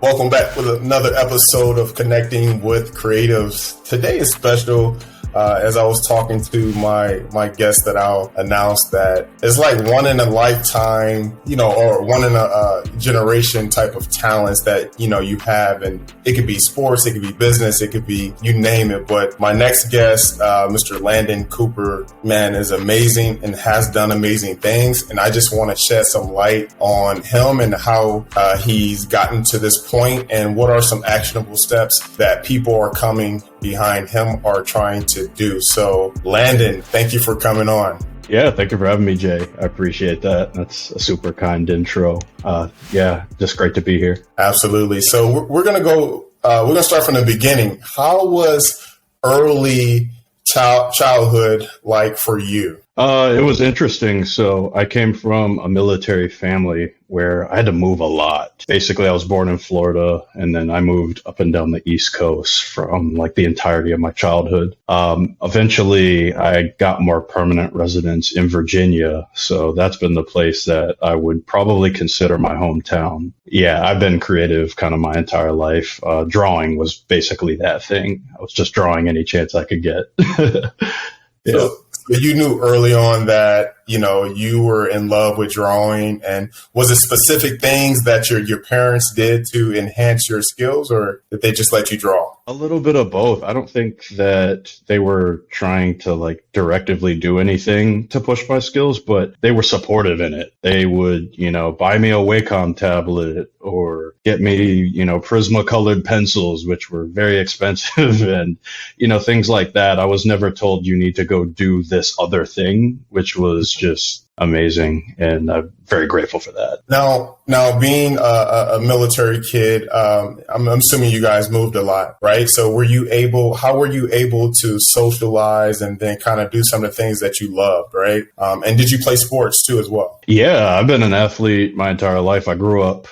Welcome back with another episode of Connecting with Creatives. Today is special. As I was talking to my guest that I'll announce, that it's like one in a lifetime, or one in a generation type of talents that, you have. And it could be sports, it could be business, it could be, you name it. But my next guest, Mr. Landon Cooper, man, is amazing and has done amazing things. And I just want to shed some light on him and how he's gotten to this point and what are some actionable steps that people are coming behind him are trying to do. So, Landon, thank you for coming on. Yeah, thank you for having me, Jay. I appreciate that. That's a super kind intro. Just great to be here. Absolutely. So we're going to start from the beginning. How was early childhood like for you? It was interesting. So I came from a military family where I had to move a lot. Basically, I was born in Florida, and then I moved up and down the East Coast from like the entirety of my childhood. Eventually, I got more permanent residence in Virginia. So that's been the place that I would probably consider my hometown. Yeah, I've been creative kind of my entire life. Drawing was basically that thing. I was just drawing any chance I could get. Yeah. So you knew early on that, you were in love with drawing, and was it specific things that your parents did to enhance your skills, or did they just let you draw? A little bit of both. I don't think that they were trying to directively do anything to push my skills, but they were supportive in it. They would, buy me a Wacom tablet or get me, Prisma colored pencils, which were very expensive and, things like that. I was never told you need to go do this other thing, which was just amazing, and I'm very grateful for that. Now being a military kid, I'm assuming you guys moved a lot, right? So how were you able to socialize and then kind of do some of the things that you loved, right? And did you play sports too as well? Yeah, I've been an athlete my entire life. I grew up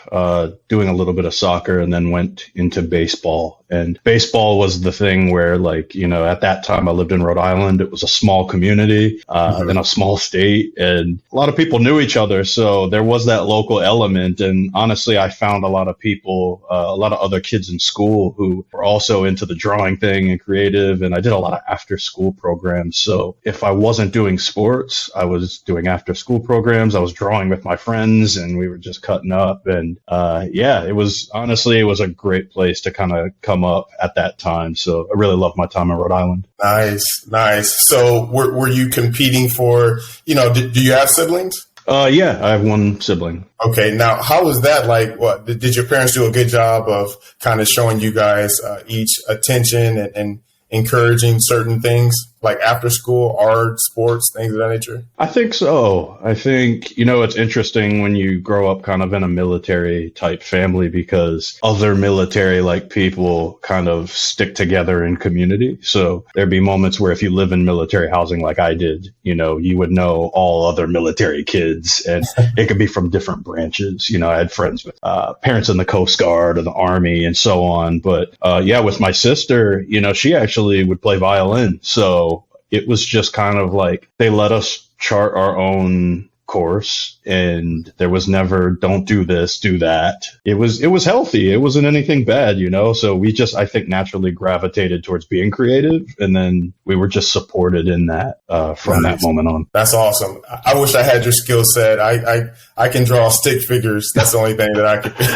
doing a little bit of soccer and then went into baseball. And baseball was the thing where, at that time I lived in Rhode Island. It was a small community in a small state, and a lot of people knew each other. So there was that local element. And honestly, I found a lot of people, a lot of other kids in school who were also into the drawing thing and creative. And I did a lot of after school programs. So if I wasn't doing sports, I was doing after school programs. I was drawing with my friends and we were just cutting up. And it was a great place to kind of come up at that time. So I really loved my time in Rhode Island. Nice. So were you competing for, do you have siblings? Yeah, I have one sibling. Okay. Now, how was that like? What did your parents do a good job of kind of showing you guys each attention and encouraging certain things like after school, art, sports, things of that nature? I think so. I think, it's interesting when you grow up kind of in a military type family because other military people kind of stick together in community. So there'd be moments where if you live in military housing like I did, you would know all other military kids, and it could be from different branches. I had friends with parents in the Coast Guard or the Army and so on. But with my sister, she actually would play violin. So it was just kind of they let us chart our own course, and there was never don't do this, do that. It was healthy. It wasn't anything bad, So we just, I think, naturally gravitated towards being creative, and then we were just supported in that from that moment on. That's awesome. I wish I had your skill set. I can draw stick figures. That's the only thing that I could do.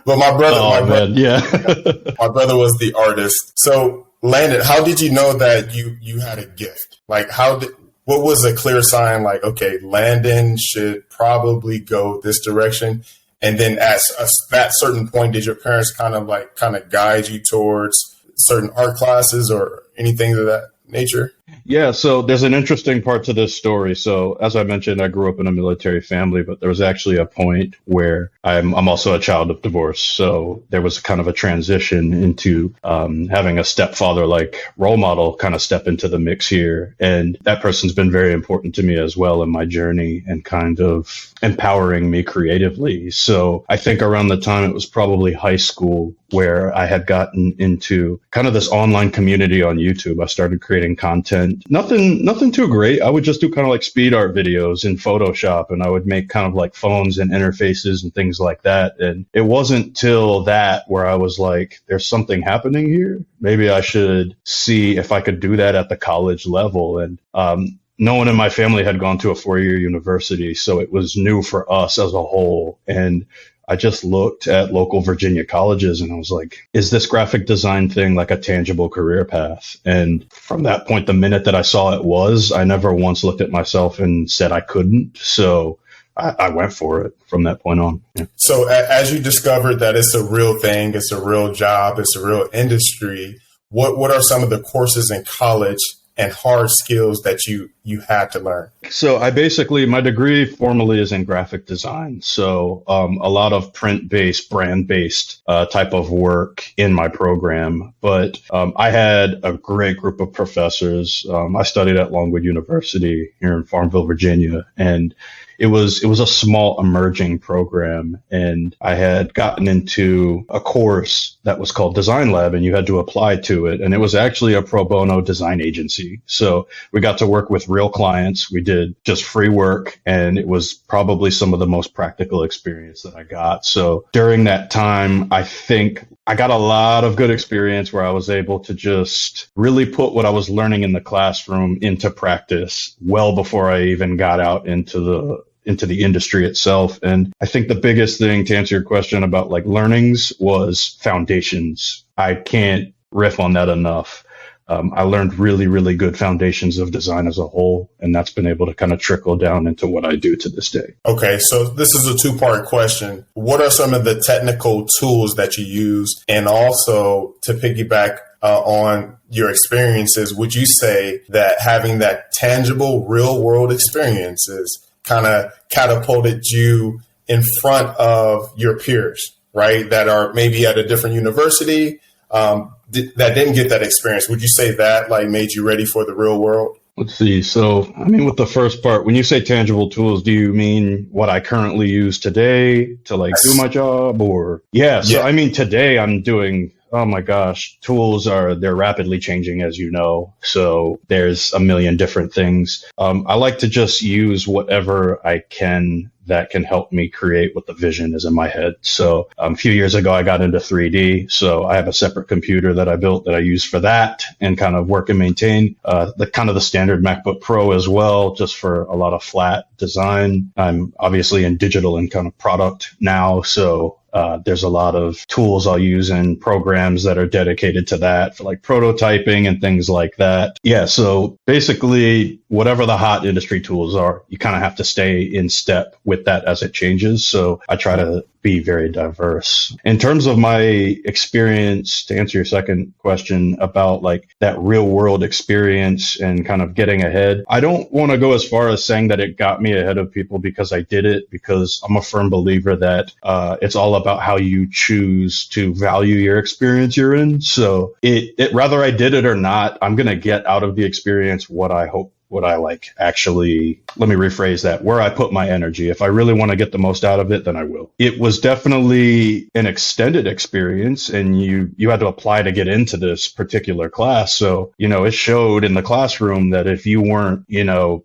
But my brother, my brother was the artist. So, Landon, how did you know that you had a gift? What was a clear sign okay, Landon should probably go this direction? And then at that certain point, did your parents kind of guide you towards certain art classes or anything of that nature? Yeah, so there's an interesting part to this story. So as I mentioned, I grew up in a military family, but there was actually a point where I'm also a child of divorce. So there was kind of a transition into having a stepfather-like role model kind of step into the mix here. And that person's been very important to me as well in my journey and kind of empowering me creatively. So I think around the time it was probably high school where I had gotten into kind of this online community on YouTube. I started creating creating content. Nothing too great. I would just do kind of like speed art videos in Photoshop, and I would make kind of like phones and interfaces and things like that. And it wasn't till that where I was like, there's something happening here. Maybe I should see if I could do that at the college level. And no one in my family had gone to a 4-year university, so it was new for us as a whole. And I just looked at local Virginia colleges and I was like, is this graphic design thing like a tangible career path? And from that point, the minute that I saw it was, I never once looked at myself and said I couldn't. So I went for it from that point on. Yeah. So as you discovered that it's a real thing, it's a real job, it's a real industry, what are some of the courses in college and hard skills that you had to learn? So my degree formally is in graphic design. So a lot of print-based, brand-based type of work in my program. But I had a great group of professors. I studied at Longwood University here in Farmville, Virginia, and it was a small emerging program, and I had gotten into a course that was called Design Lab, and you had to apply to it. And it was actually a pro bono design agency. So we got to work with real clients. We did just free work, and it was probably some of the most practical experience that I got. So during that time, I think I got a lot of good experience where I was able to just really put what I was learning in the classroom into practice well before I even got out into the industry itself. And I think the biggest thing, to answer your question about like learnings, was foundations. I can't riff on that enough. I learned really, really good foundations of design as a whole, and that's been able to kind of trickle down into what I do to this day. Okay, so this is a two-part question. What are some of the technical tools that you use? And also, to piggyback on your experiences, would you say that having that tangible real-world experiences kind of catapulted you in front of your peers, right, that are maybe at a different university, that didn't get that experience? Would you say that like made you ready for the real world? Let's see. So, I mean, with the first part, when you say tangible tools, do you mean what I currently use today to like do my job, or? Yeah. So, I mean, today I'm doing, oh my gosh, they're rapidly changing, as you know. So there's a million different things. I like to just use whatever I can that can help me create what the vision is in my head. So a few years ago, I got into 3D. So I have a separate computer that I built that I use for that and kind of work and maintain the standard MacBook Pro as well, just for a lot of flat design. I'm obviously in digital and kind of product now. So there's a lot of tools I'll use and programs that are dedicated to that for like prototyping and things like that. Yeah. So basically, whatever the hot industry tools are, you kind of have to stay in step with that as it changes. So I try to be very diverse. In terms of my experience, to answer your second question about like that real world experience and kind of getting ahead, I don't want to go as far as saying that it got me ahead of people because I did it, because I'm a firm believer that it's all about how you choose to value your experience you're in. So it whether I did it or not, I'm going to get out of the experience what I hope. What I like, actually, let me rephrase that, where I put my energy. If I really want to get the most out of it, then I will. It was definitely an extended experience, and you had to apply to get into this particular class. So, it showed in the classroom that if you weren't,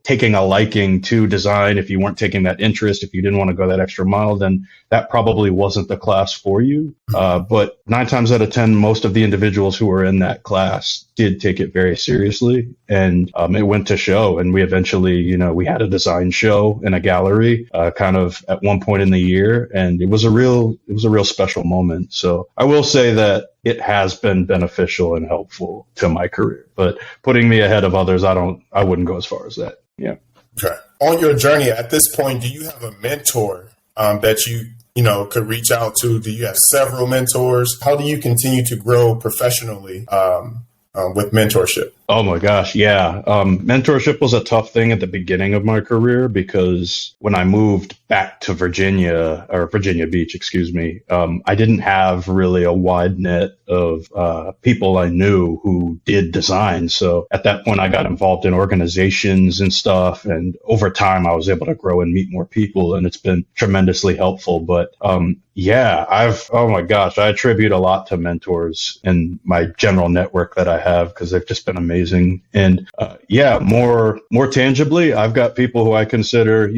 taking a liking to design, if you weren't taking that interest, if you didn't want to go that extra mile, then that probably wasn't the class for you. But 9 times out of 10, most of the individuals who were in that class did take it very seriously, and it went to show. And we eventually, we had a design show in a gallery kind of at one point in the year, and it was a real special moment. So I will say that it has been beneficial and helpful to my career, but putting me ahead of others, I wouldn't go as far as that. Yeah. Okay. On your journey at this point, do you have a mentor that you could reach out to? Do you have several mentors? How do you continue to grow professionally with mentorship? Oh my gosh, yeah. Mentorship was a tough thing at the beginning of my career, because when I moved back to Virginia Beach, I didn't have really a wide net of people I knew who did design. So at that point, I got involved in organizations and stuff. And over time, I was able to grow and meet more people, and it's been tremendously helpful. But Yeah, oh my gosh, I attribute a lot to mentors and my general network that I have because they've just been amazing. And more tangibly, I've got people who I consider,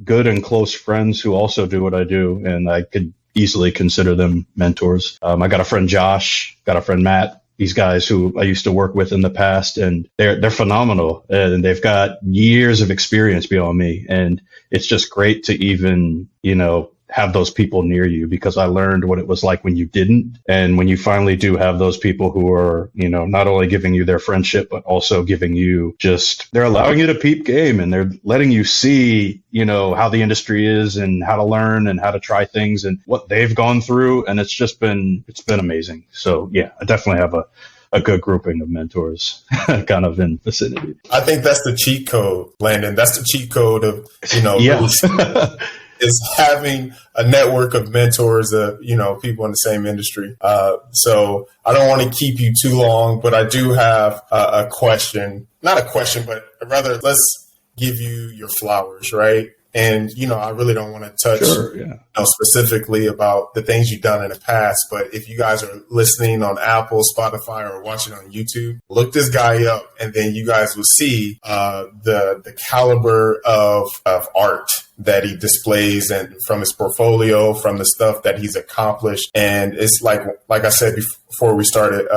good and close friends who also do what I do, and I could easily consider them mentors. I got a friend Josh, got a friend Matt. These guys who I used to work with in the past, and they're phenomenal, and they've got years of experience beyond me. And it's just great to even, have those people near you, because I learned what it was like when you didn't. And when you finally do have those people who are, not only giving you their friendship, but also giving you they're allowing you to peep game, and they're letting you see, how the industry is and how to learn and how to try things and what they've gone through. And it's been amazing. So yeah, I definitely have a good grouping of mentors kind of in vicinity. I think that's the cheat code, Landon. That's the cheat code of, Yeah. is having a network of mentors, people in the same industry. So I don't want to keep you too long, but I do have a question, not a question, but rather let's give you your flowers, right? And, I really don't want to touch specifically about the things you've done in the past. But if you guys are listening on Apple, Spotify, or watching on YouTube, look this guy up, and then you guys will see the caliber of art that he displays, and from his portfolio, from the stuff that he's accomplished. And it's like I said before we started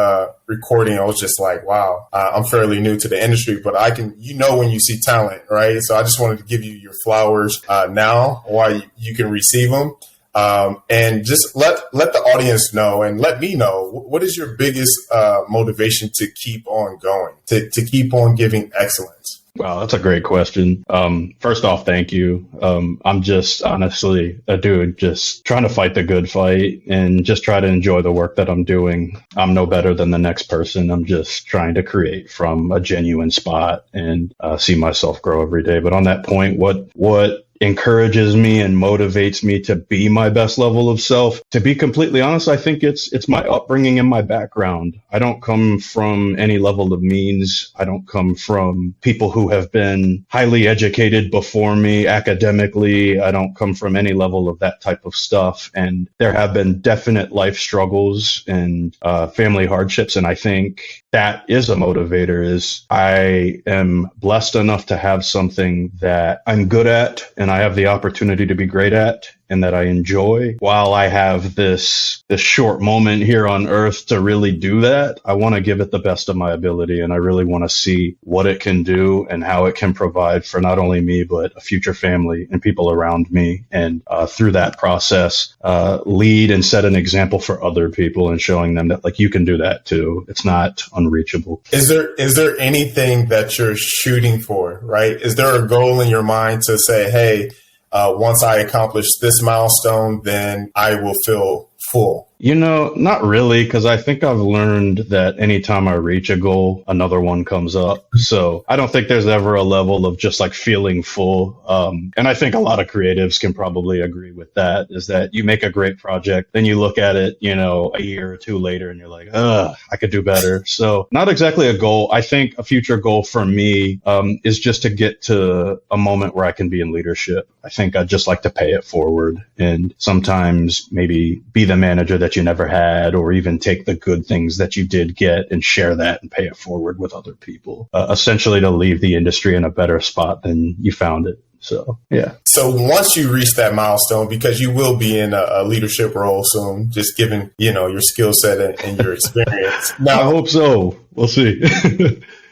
recording, I was just like, wow, I'm fairly new to the industry, but I can, when you see talent, right? So I just wanted to give you your flowers now while you can receive them. And just let the audience know, and let me know, what is your biggest motivation to keep on going, to keep on giving excellence? Wow, that's a great question. First off, thank you. I'm just honestly a dude just trying to fight the good fight and just try to enjoy the work that I'm doing. I'm no better than the next person. I'm just trying to create from a genuine spot and see myself grow every day. But on that point, what encourages me and motivates me to be my best level of self, to be completely honest, I think it's my upbringing and my background. I don't come from any level of means. I don't come from people who have been highly educated before me academically. I don't come from any level of that type of stuff. And there have been definite life struggles and family hardships. And I think that is a motivator. Is I am blessed enough to have something that I'm good at and I have the opportunity to be great at and that I enjoy. While I have this short moment here on earth to really do that, I want to give it the best of my ability, and I really want to see what it can do and how it can provide for not only me, but a future family and people around me. And through that process, lead and set an example for other people and showing them that you can do that too. It's not unreachable. Is there anything that you're shooting for, right? Is there a goal in your mind to say, hey, once I accomplish this milestone, then I will feel full? Not really, because I think I've learned that anytime I reach a goal, another one comes up. So I don't think there's ever a level of just feeling full. And I think a lot of creatives can probably agree with that, is that you make a great project, then you look at it, a year or two later and you're like, I could do better. So not exactly a goal. I think a future goal for me is just to get to a moment where I can be in leadership. I think I'd just like to pay it forward and sometimes maybe be the manager that you never had, or even take the good things that you did get and share that and pay it forward with other people. Essentially to leave the industry in a better spot than you found it. So, yeah. So once you reach that milestone, because you will be in a leadership role soon, just given, your skill set and your experience. Now, I hope so. We'll see.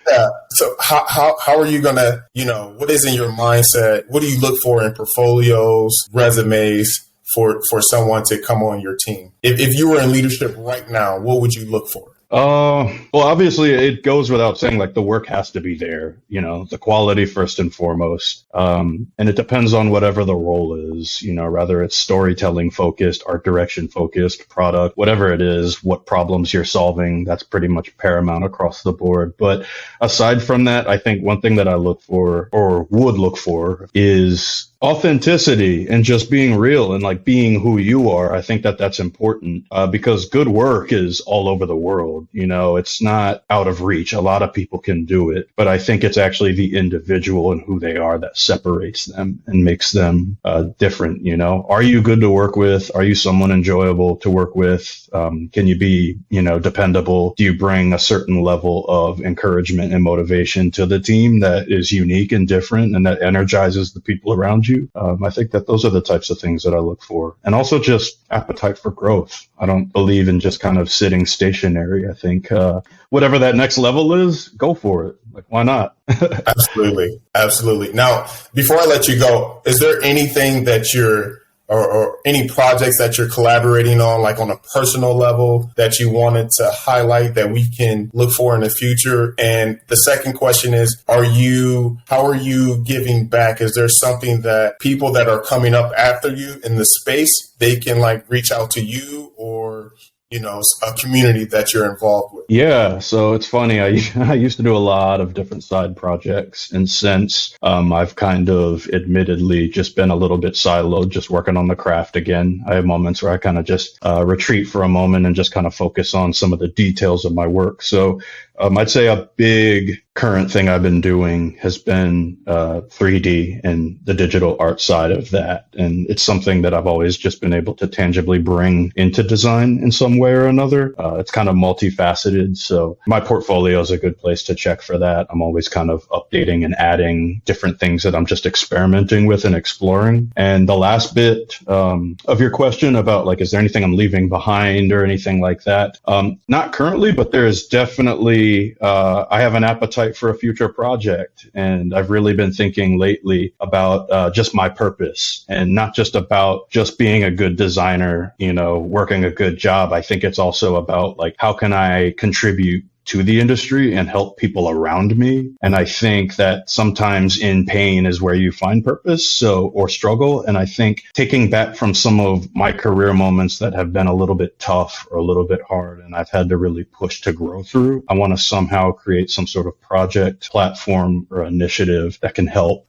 Yeah. So how are you going to, what is in your mindset? What do you look for in portfolios, resumes for someone to come on your team? If you were in leadership right now, what would you look for? Well, obviously it goes without saying, the work has to be there, the quality first and foremost. And it depends on whatever the role is, whether it's storytelling focused, art direction focused, product, whatever it is, what problems you're solving, that's pretty much paramount across the board. But aside from that, I think one thing that I look for or would look for is Authenticity and just being real and like being who you are. I think that that's important because good work is all over the world. You know, it's not out of reach. A lot of people can do it, but I think it's actually the individual and who they are that separates them and makes them different. You know, are you good to work with? Are you someone enjoyable to work with? Can you be, you know, dependable? Do you bring a certain level of encouragement and motivation to the team that is unique and different and that energizes the people around you? I think that those are the types of things that I look for. And also just appetite for growth. I don't believe in just kind of sitting stationary. I think whatever that next level is, go for it. Like, why not? Absolutely. Absolutely. Now, before I let you go, is there anything that you're or any projects that you're collaborating on, like on a personal level, that you wanted to highlight that we can look for in the future? And the second question is, how are you giving back? Is there something that people that are coming up after you in the space, they can like reach out to you, or, you know, a community that you're involved with? Yeah, so it's funny. I used to do a lot of different side projects, and since I've kind of admittedly just been a little bit siloed, just working on the craft again. I have moments where I kind of just retreat for a moment and just kind of focus on some of the details of my work. So I'd say a big current thing I've been doing has been 3D and the digital art side of that. And it's something that I've always just been able to tangibly bring into design in some way or another. It's kind of multifaceted. So my portfolio is a good place to check for that. I'm always kind of updating and adding different things that I'm just experimenting with and exploring. And the last bit of your question about like, is there anything I'm leaving behind or anything like that? Not currently, but there is definitely I have an appetite for a future project, and I've really been thinking lately about just my purpose, and not just about just being a good designer, you know, working a good job. I think it's also about like, how can I contribute to the industry and help people around me. And I think that sometimes in pain is where you find purpose, or struggle. And I think taking back from some of my career moments that have been a little bit tough or a little bit hard, and I've had to really push to grow through, I want to somehow create some sort of project, platform, or initiative that can help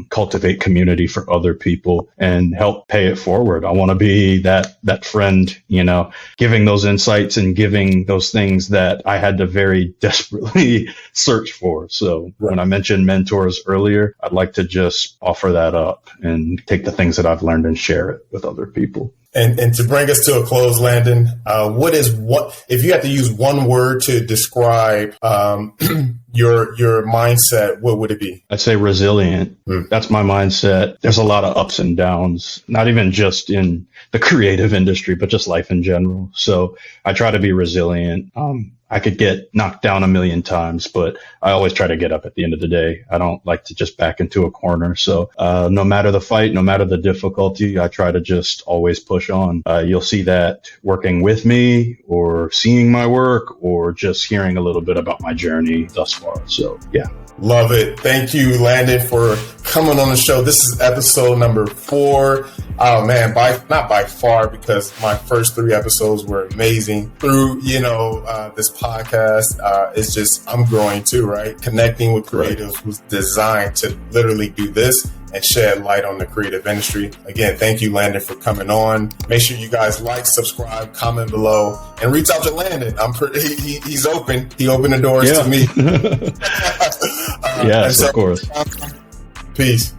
cultivate community for other people and help pay it forward. I want to be that friend, you know, giving those insights and giving those things that I had to very desperately search for. So when I mentioned mentors earlier, I'd like to just offer that up and take the things that I've learned and share it with other people. And to bring us to a close, Landon, if you had to use one word to describe your mindset, what would it be? I'd say resilient. That's my mindset. There's a lot of ups and downs, not even just in the creative industry, but just life in general. So I try to be resilient. I could get knocked down a million times, but I always try to get up at the end of the day. I don't like to just back into a corner. So no matter the fight, no matter the difficulty, I try to just always push on. You'll see that working with me, or seeing my work, or just hearing a little bit about my journey thus far. So yeah. Love it. Thank you, Landon, for coming on the show. This is episode number 4. Oh man, not by far, because my first 3 episodes were amazing. Through, this podcast, it's just, I'm growing too, right? Connecting with creatives was designed to literally do this and shed light on the creative industry. Again, thank you, Landon, for coming on. Make sure you guys like, subscribe, comment below, and reach out to Landon. He's open. He opened the doors to me. Yes, of course. Peace.